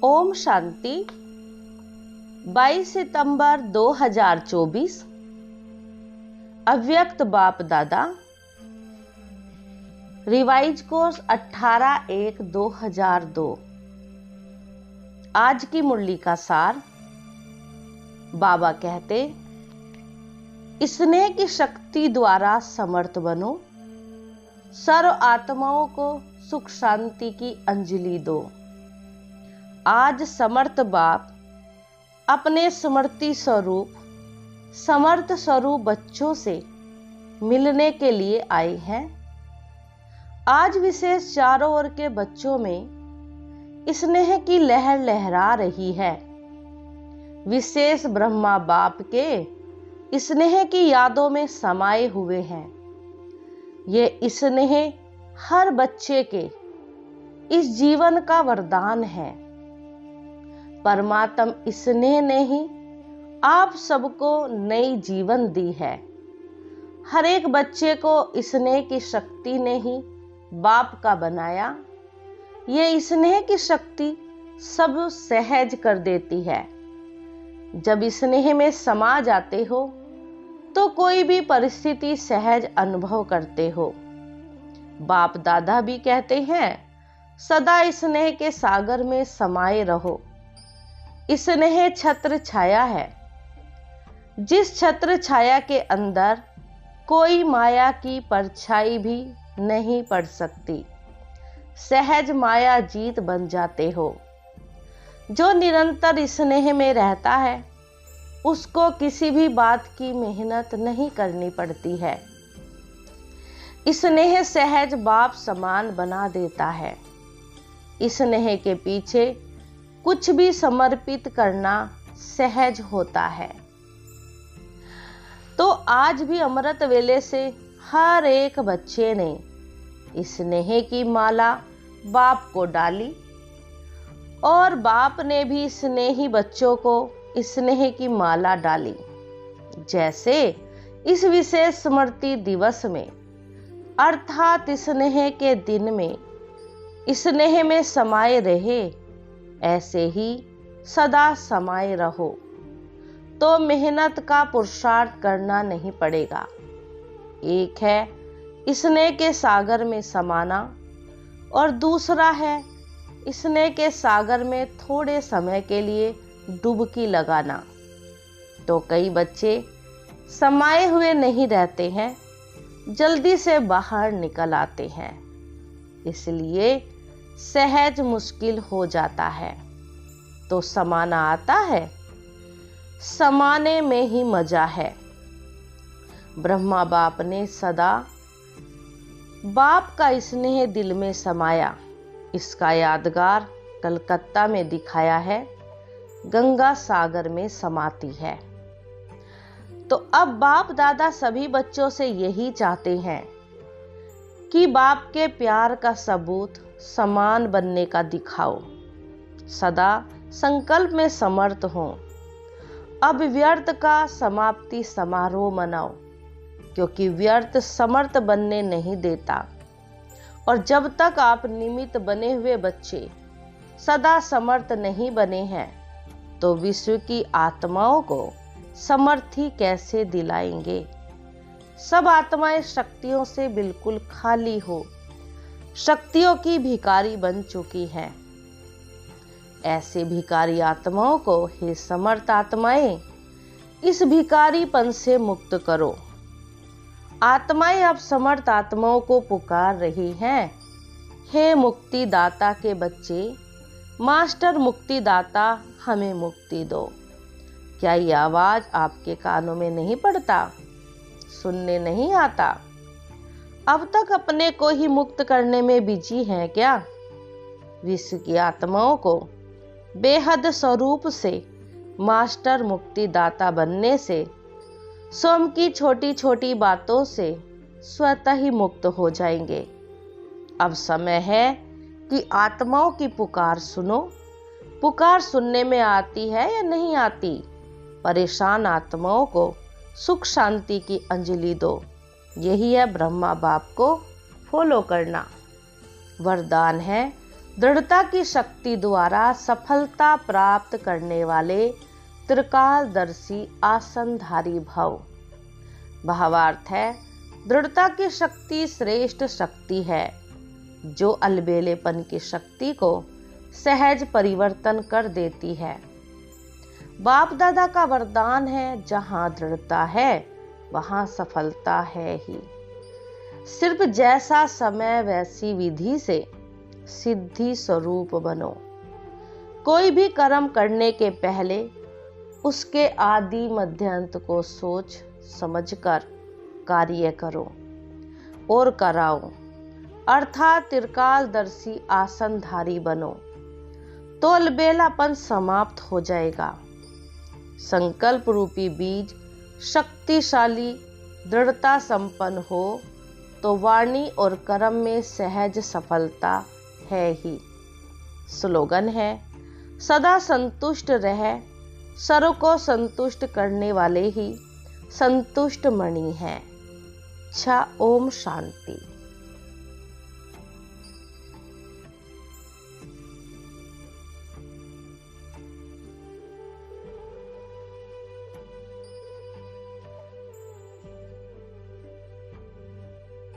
ओम शांति। 22 सितंबर 2024। अव्यक्त बाप दादा। Revise course 18/1/2002। आज की मुरली का सार। बाबा कहते, स्नेह की शक्ति द्वारा समर्थ बनो, सर्व आत्माओं को सुख शांति की अंजलि दो। आज समर्थ बाप अपने स्मृति स्वरूप समर्थ स्वरूप बच्चों से मिलने के लिए आए हैं। आज विशेष चारों ओर के बच्चों में स्नेह की लहर लहरा रही है। विशेष ब्रह्मा बाप के स्नेह की यादों में समाये हुए हैं। ये स्नेह हर बच्चे के इस जीवन का वरदान है। परमात्म स्नेह ने ही आप सबको नई जीवन दी है। हर एक बच्चे को स्नेह की शक्ति ने ही बाप का बनाया। ये स्नेह की शक्ति सब सहज कर देती है। जब स्नेह में समा जाते हो तो कोई भी परिस्थिति सहज अनुभव करते हो। बाप दादा भी कहते हैं, सदा स्नेह के सागर में समाये रहो। स्नेह छत्र छाया है। जिस छत्र छाया के अंदर कोई माया की परछाई भी नहीं पड़ सकती, सहज माया जीत बन जाते हो। जो निरंतर स्नेह में रहता है उसको किसी भी बात की मेहनत नहीं करनी पड़ती है। स्नेह सहज बाप समान बना देता है। स्नेह के पीछे कुछ भी समर्पित करना सहज होता है। तो आज भी अमृत वेले से हर एक बच्चे ने स्नेह की माला बाप को डाली और बाप ने भी स्नेही बच्चों को स्नेह की माला डाली। जैसे इस विशेष स्मृति दिवस में अर्थात स्नेह के दिन में स्नेह में समाये रहे, ऐसे ही सदा समाये रहो तो मेहनत का पुरुषार्थ करना नहीं पड़ेगा। एक है स्नेह के सागर में समाना और दूसरा है स्नेह के सागर में थोड़े समय के लिए डुबकी लगाना। तो कई बच्चे समाये हुए नहीं रहते हैं, जल्दी से बाहर निकल आते हैं, इसलिए सहज मुश्किल हो जाता है। तो समाना आता है, समाने में ही मजा है। ब्रह्मा बाप ने सदा बाप का स्नेह दिल में समाया। इसका यादगार कलकत्ता में दिखाया है, गंगा सागर में समाती है। तो अब बाप दादा सभी बच्चों से यही चाहते हैं कि बाप के प्यार का सबूत समान बनने का दिखाओ। सदा संकल्प में समर्थ हो। अब व्यर्थ का समाप्ति समारोह मनाओ, क्योंकि व्यर्थ समर्थ बनने नहीं देता। और जब तक आप निमित्त बने हुए बच्चे सदा समर्थ नहीं बने हैं, तो विश्व की आत्माओं को समर्थी कैसे दिलाएंगे। सब आत्माएं शक्तियों से बिल्कुल खाली हो, शक्तियों की भिखारी बन चुकी हैं। ऐसे भिखारी आत्माओं को हे समर्थ आत्माएं, इस भिखारीपन से मुक्त करो। आत्माएं अब समर्थ आत्माओं को पुकार रही हैं, हे मुक्ति दाता के बच्चे, मास्टर मुक्ति दाता हमें मुक्ति दो। क्या ये आवाज आपके कानों में नहीं पड़ता, सुनने नहीं आता? अब तक अपने को ही मुक्त करने में बिजी हैं क्या? विश्व की आत्माओं को बेहद स्वरूप से मास्टर मुक्ति दाता बनने से स्वयं की छोटी छोटी बातों से स्वतः ही मुक्त हो जाएंगे। अब समय है कि आत्माओं की पुकार सुनो। पुकार सुनने में आती है या नहीं आती? परेशान आत्माओं को सुख शांति की अंजलि दो। यही है ब्रह्मा बाप को फॉलो करना। वरदान है, दृढ़ता की शक्ति द्वारा सफलता प्राप्त करने वाले त्रिकालदर्शी आसनधारी भव। भावार्थ है, दृढ़ता की शक्ति श्रेष्ठ शक्ति है जो अलबेलेपन की शक्ति को सहज परिवर्तन कर देती है। बाप दादा का वरदान है, जहां दृढ़ता है वहां सफलता है ही। सिर्फ जैसा समय वैसी विधि से सिद्धि स्वरूप बनो। कोई भी कर्म करने के पहले उसके आदि मध्यांत को सोच समझकर कार्य करो और कराओ, अर्थात त्रिकालदर्शी आसनधारी बनो, तो अलबेलापन समाप्त हो जाएगा। संकल्प रूपी बीज शक्तिशाली दृढ़ता संपन्न हो तो वाणी और कर्म में सहज सफलता है ही। स्लोगन है, सदा संतुष्ट रह, सर्व को संतुष्ट करने वाले ही संतुष्ट मणि हैं। अच्छा, ओम शांति।